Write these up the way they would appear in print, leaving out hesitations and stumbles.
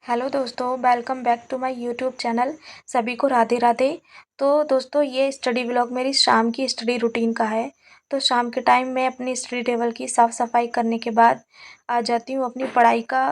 Hello दोस्तों, welcome back to my YouTube channel. सभी को राधे राधे। तो दोस्तों, ये स्टडी व्लॉग मेरी शाम की स्टडी रूटीन का है। तो शाम के टाइम मैं अपनी स्टडी टेबल की साफ़ सफाई करने के बाद आ जाती हूँ अपनी पढ़ाई का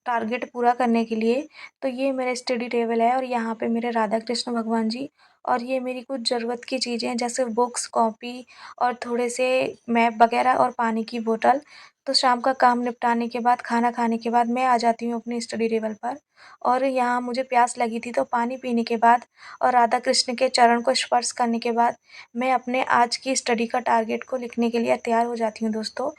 टारगेट पूरा करने के लिए। तो ये मेरा स्टडी टेबल है और यहाँ पे मेरे राधा कृष्ण भगवान जी और ये मेरी कुछ ज़रूरत की चीज़ें हैं, जैसे बुक्स, कॉपी और थोड़े से मैप वगैरह और पानी की बोतल। तो शाम का काम निपटाने के बाद, खाना खाने के बाद मैं आ जाती हूँ अपनी स्टडी टेबल पर और यहाँ मुझे प्यास लगी थी, तो पानी पीने के बाद और राधा कृष्ण के चरण को स्पर्श करने के बाद मैं अपने आज की स्टडी का टारगेट को लिखने के लिए तैयार हो जाती हूँ दोस्तों।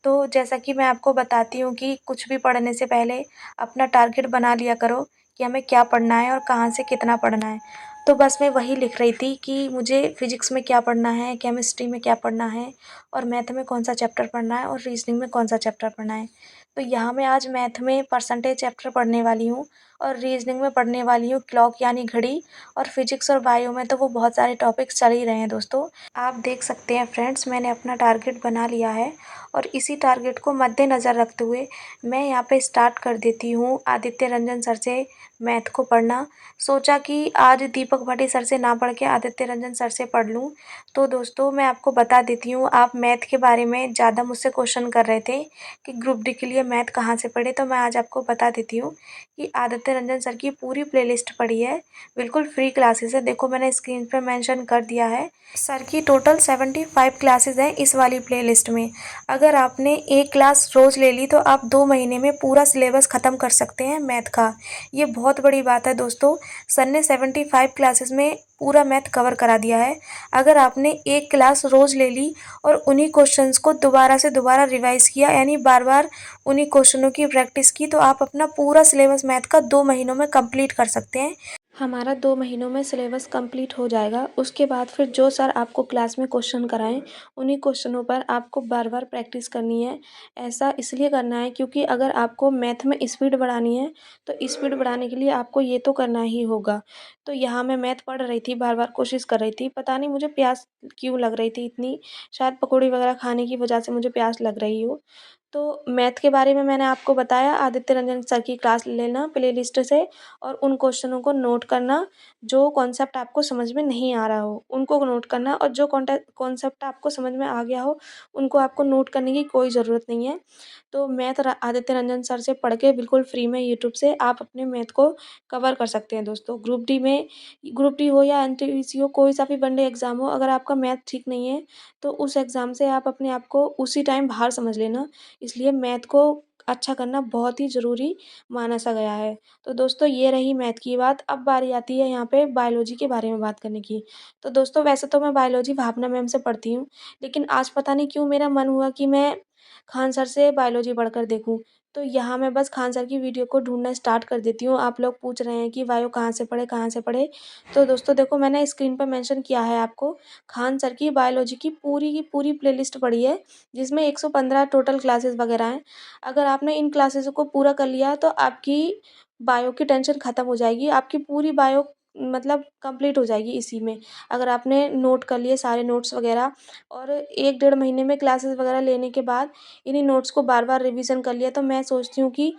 तो जैसा कि मैं आपको बताती हूँ कि कुछ भी पढ़ने से पहले अपना टारगेट बना लिया करो कि हमें क्या पढ़ना है और कहाँ से कितना पढ़ना है। तो बस मैं वही लिख रही थी कि मुझे फ़िज़िक्स में क्या पढ़ना है, केमिस्ट्री में क्या पढ़ना है और मैथ में कौन सा चैप्टर पढ़ना है और रीज़निंग में कौन सा चैप्टर पढ़ना है। तो यहाँ मैं आज मैथ में परसेंटेज चैप्टर पढ़ने वाली हूँ और रीज़निंग में पढ़ने वाली हूँ क्लॉक यानी घड़ी। और फिजिक्स और बायो में तो वो बहुत सारे टॉपिक्स चल ही रहे हैं दोस्तों। आप देख सकते हैं फ्रेंड्स, मैंने अपना टारगेट बना लिया है और इसी टारगेट को मद्देनज़र रखते हुए मैं यहाँ पे स्टार्ट कर देती हूँ आदित्य रंजन सर से मैथ को पढ़ना। सोचा कि आज दीपक भट्टी सर से ना पढ़ के आदित्य रंजन सर से पढ़ लूँ। तो दोस्तों, मैं आपको बता देती हूँ, आप मैथ के बारे में ज़्यादा मुझसे क्वेश्चन कर रहे थे कि ग्रुप डी के लिए मैथ कहाँ से पढ़े। तो मैं आज आपको बता देती हूँ कि आदित्य रंजन सर की पूरी प्लेलिस्ट पड़ी है, बिल्कुल फ्री क्लासेस है। देखो, मैंने स्क्रीन पर मेंशन कर दिया है। सर की टोटल 75 क्लासेस हैं इस वाली प्लेलिस्ट में। अगर आपने एक क्लास रोज़ ले ली तो आप 2 महीने में पूरा सिलेबस ख़त्म कर सकते हैं मैथ का। ये बहुत बड़ी बात है दोस्तों। सर ने 75 क्लासेस में पूरा मैथ कवर करा दिया है। अगर आपने एक क्लास रोज़ ले ली और उन्हीं क्वेश्चंस को दोबारा से दोबारा रिवाइज़ किया, यानी बार बार उन्हीं क्वेश्चनों की प्रैक्टिस की, तो आप अपना पूरा सिलेबस मैथ का 2 महीनों में कंप्लीट कर सकते हैं। हमारा 2 महीनों में सिलेबस कंप्लीट हो जाएगा। उसके बाद फिर जो सर आपको क्लास में क्वेश्चन कराएं, उन्हीं क्वेश्चनों पर आपको बार बार प्रैक्टिस करनी है। ऐसा इसलिए करना है क्योंकि अगर आपको मैथ में स्पीड बढ़ानी है तो स्पीड बढ़ाने के लिए आपको ये तो करना ही होगा। तो यहाँ मैं मैथ पढ़ रही थी, बार बार कोशिश कर रही थी, पता नहीं मुझे प्यास क्यों लग रही थी इतनी, शायद पकौड़ी वगैरह खाने की वजह से मुझे प्यास लग रही हो। तो मैथ के बारे में मैंने आपको बताया, आदित्य रंजन सर की क्लास लेना प्लेलिस्ट से और उन क्वेश्चनों को नोट करना। जो कॉन्सेप्ट आपको समझ में नहीं आ रहा हो उनको नोट करना और जो कॉन्सेप्ट आपको समझ में आ गया हो उनको आपको नोट करने की कोई ज़रूरत नहीं है। तो मैथ आदित्य रंजन सर से पढ़ के बिल्कुल फ्री में यूट्यूब से आप अपने मैथ को कवर कर सकते हैं दोस्तों। ग्रुप डी हो या एनटीपीसी हो, कोई सा भी वनडे एग्ज़ाम हो, अगर आपका मैथ ठीक नहीं है तो उस एग्ज़ाम से आप अपने आप को उसी टाइम बाहर समझ लेना। इसलिए मैथ को अच्छा करना बहुत ही ज़रूरी माना सा गया है। तो दोस्तों, ये रही मैथ की बात। अब बारी आती है यहाँ पे बायोलॉजी के बारे में बात करने की। तो दोस्तों, वैसे तो मैं बायोलॉजी भावना मैम से पढ़ती हूँ, लेकिन आज पता नहीं क्यों मेरा मन हुआ कि मैं खान सर से बायोलॉजी पढ़कर देखूँ। तो यहाँ मैं बस खान सर की वीडियो को ढूँढना स्टार्ट कर देती हूँ। आप लोग पूछ रहे हैं कि बायो कहाँ से पढ़े, कहाँ से पढ़े? तो दोस्तों देखो, मैंने स्क्रीन पर मेंशन किया है आपको, खान सर की बायोलॉजी की पूरी प्लेलिस्ट पड़ी है, जिसमें 115 टोटल क्लासेस वगैरह हैं। अगर आपने इन क्लासेस को पूरा कर लिया तो आपकी बायो की टेंशन ख़त्म हो जाएगी। आपकी पूरी बायो मतलब कंप्लीट हो जाएगी इसी में। अगर आपने नोट कर लिए सारे नोट्स वगैरह और 1 डेढ़ महीने में क्लासेस वगैरह लेने के बाद इन्हीं नोट्स को बार-बार रिवीज़न कर लिया, तो मैं सोचती हूँ कि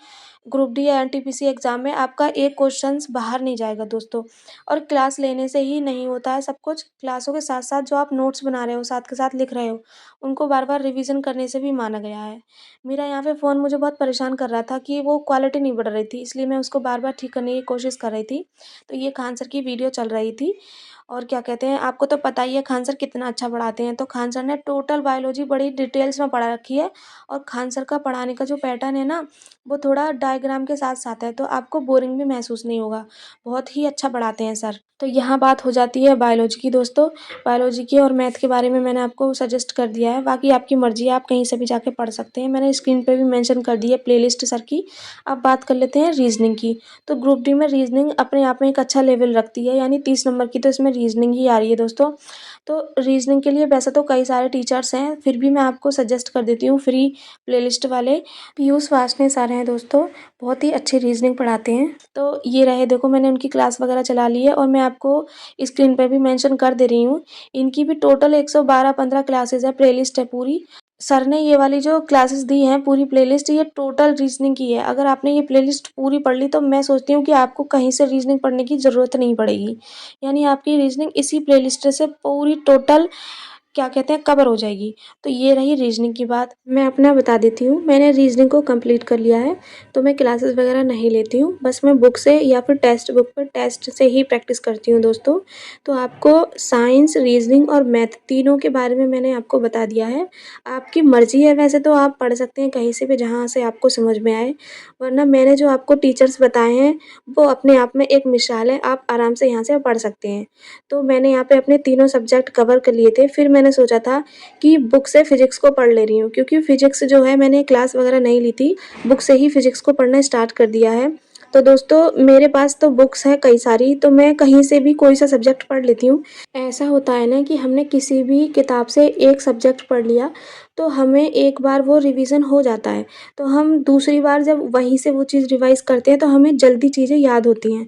ग्रुप डी या एनटीपीसी एग्ज़ाम में आपका एक क्वेश्चंस बाहर नहीं जाएगा दोस्तों। और क्लास लेने से ही नहीं होता है सब कुछ, क्लासों के साथ-साथ जो आप नोट्स बना रहे हो, साथ के साथ लिख रहे हो, उनको बार-बार रिवीज़न करने से भी माना गया है। मेरा यहाँ पे फ़ोन मुझे बहुत परेशान कर रहा था कि वो क्वालिटी नहीं बढ़ रही थी, इसलिए मैं उसको बार-बार ठीक करने की कोशिश कर रही थी। तो ये खान सर की वीडियो चल रही थी और क्या कहते हैं, आपको तो पता ही है खान सर कितना अच्छा पढ़ाते हैं। तो खान सर ने टोटल बायोलॉजी बड़ी डिटेल्स में पढ़ा रखी है और खान सर का पढ़ाने का जो पैटर्न है ना, वो थोड़ा डायग्राम के साथ-साथ है, तो आपको बोरिंग भी महसूस नहीं होगा। बहुत ही अच्छा पढ़ाते हैं सर। तो यहाँ बात हो जाती है बायोलॉजी की दोस्तों। बायोलॉजी की और मैथ के बारे में मैंने आपको सजेस्ट कर दिया है, बाकी आपकी मर्ज़ी है, आप कहीं से भी जाके पढ़ सकते हैं। मैंने स्क्रीन पे भी मेंशन कर दी है प्लेलिस्ट सर की। अब बात कर लेते हैं रीज़निंग की। तो ग्रुप डी में रीज़निंग अपने आप में एक अच्छा लेवल रखती है, यानी 30 नंबर की तो इसमें रीज़निंग ही आ रही है दोस्तों। तो रीज़निंग के लिए वैसे तो कई सारे टीचर्स हैं, फिर भी मैं आपको सजेस्ट कर देती हूँ फ्री प्लेलिस्ट वाले पीयूष वार्ष्णेय सर हैं दोस्तों, बहुत ही अच्छी रीज़निंग पढ़ाते हैं। तो ये रहे, देखो मैंने उनकी क्लास वगैरह चला ली है और मैं आपको स्क्रीन पे भी मेंशन कर दे रही हूँ। इनकी भी टोटल 112-15 क्लासेस है, प्लेलिस्ट है पूरी। सर ने ये वाली जो क्लासेस दी हैं पूरी प्लेलिस्ट, ये टोटल रीजनिंग की है। अगर आपने ये प्लेलिस्ट पूरी पढ़ ली तो मैं सोचती हूँ कि आपको कहीं से रीजनिंग पढ़ने की ज़रूरत नहीं पड़ेगी। यानी आपकी रीजनिंग इसी प्लेलिस्ट से पूरी टोटल क्या कहते हैं कवर हो जाएगी। तो ये रही रीजनिंग की बात। मैं अपना बता देती हूँ, मैंने रीजनिंग को कंप्लीट कर लिया है, तो मैं क्लासेस वगैरह नहीं लेती हूँ, बस मैं बुक से या फिर टेक्स्ट बुक पर टेस्ट से ही प्रैक्टिस करती हूँ दोस्तों। तो आपको साइंस, रीजनिंग और मैथ तीनों के बारे में मैंने आपको बता दिया है। आपकी मर्ज़ी है, वैसे तो आप पढ़ सकते हैं कहीं से भी जहाँ से आपको समझ में आए, वरना मैंने जो आपको टीचर्स बताए हैं वो अपने आप में एक मिसाल है, आप आराम से यहाँ से पढ़ सकते हैं। तो मैंने यहाँ पे अपने तीनों सब्जेक्ट कवर कर लिए थे, फिर मैंने सोचा था कि बुक से फिजिक्स को पढ़ ले रही हूँ, क्योंकि फिजिक्स जो है मैंने क्लास वगैरह नहीं ली थी, बुक से ही फिजिक्स को पढ़ना स्टार्ट कर दिया है। तो दोस्तों मेरे पास तो बुक्स हैं कई सारी, तो मैं कहीं से भी कोई सा सब्जेक्ट पढ़ लेती हूँ। ऐसा होता है ना कि हमने किसी भी किताब से एक सब्जेक्ट पढ़ लिया, तो हमें एक बार वो रिवीजन हो जाता है, तो हम दूसरी बार जब वहीं से वो चीज़ रिवाइज करते हैं तो हमें जल्दी चीज़ें याद होती हैं।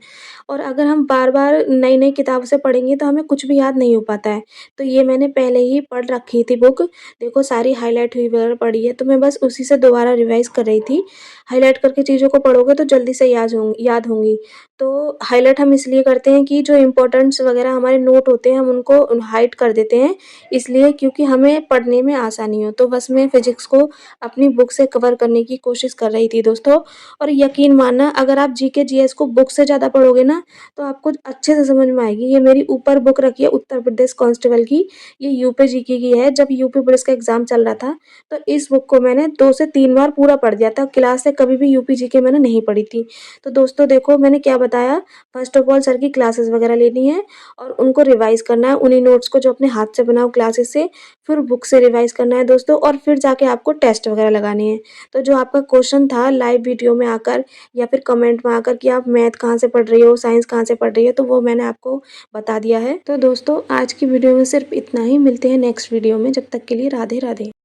और अगर हम बार-बार नई-नई किताब से पढ़ेंगे तो हमें कुछ भी याद नहीं हो पाता है। तो ये मैंने पहले ही पढ़ रखी थी बुक, देखो सारी हाइलाइट हुई वगैरह पड़ी है, तो मैं बस उसी से दोबारा रिवाइज कर रही थी। हाइलाइट करके चीज़ों को पढ़ोगे तो जल्दी से याद होंगी। तो हाइलाइट हम इसलिए करते हैं कि जो इम्पोर्टेंट्स वगैरह हमारे नोट होते हैं हम उनको हाइड कर देते हैं, इसलिए क्योंकि हमें पढ़ने में आसानी हो। तो बस मैं फिजिक्स को अपनी बुक से कवर करने की कोशिश कर रही थी दोस्तों। और यकीन मानना, अगर आप जीके जीएस को बुक से ज़्यादा पढ़ोगे ना तो आपको अच्छे से समझ में आएगी। ये मेरी ऊपर बुक रखी है उत्तर प्रदेश कांस्टेबल की, ये यूपी जीके की है। जब यूपी पुलिस का एग्जाम चल रहा था तो इस बुक को मैंने 2 से 3 बार पूरा पढ़ दिया था। क्लास से कभी भी यूपी जीके मैंने नहीं पढ़ी थी। तो दोस्तों देखो मैंने क्या बताया, फर्स्ट ऑफ ऑल सर की क्लासेस वगैरह लेनी है और उनको रिवाइज करना है, उन्हीं नोट्स को जो अपने हाथ से बनाओ क्लासेस से, फिर बुक से रिवाइज करना है दोस्तों, और फिर जाके आपको टेस्ट वगैरह लगाने हैं। तो जो आपका क्वेश्चन था लाइव वीडियो में आकर या फिर कमेंट में आकर कि आप मैथ कहाँ से पढ़ रही हो, साइंस कहाँ से पढ़ रही हो, तो वो मैंने आपको बता दिया है। तो दोस्तों आज की वीडियो में सिर्फ इतना ही, मिलते हैं नेक्स्ट वीडियो में, जब तक के लिए राधे राधे।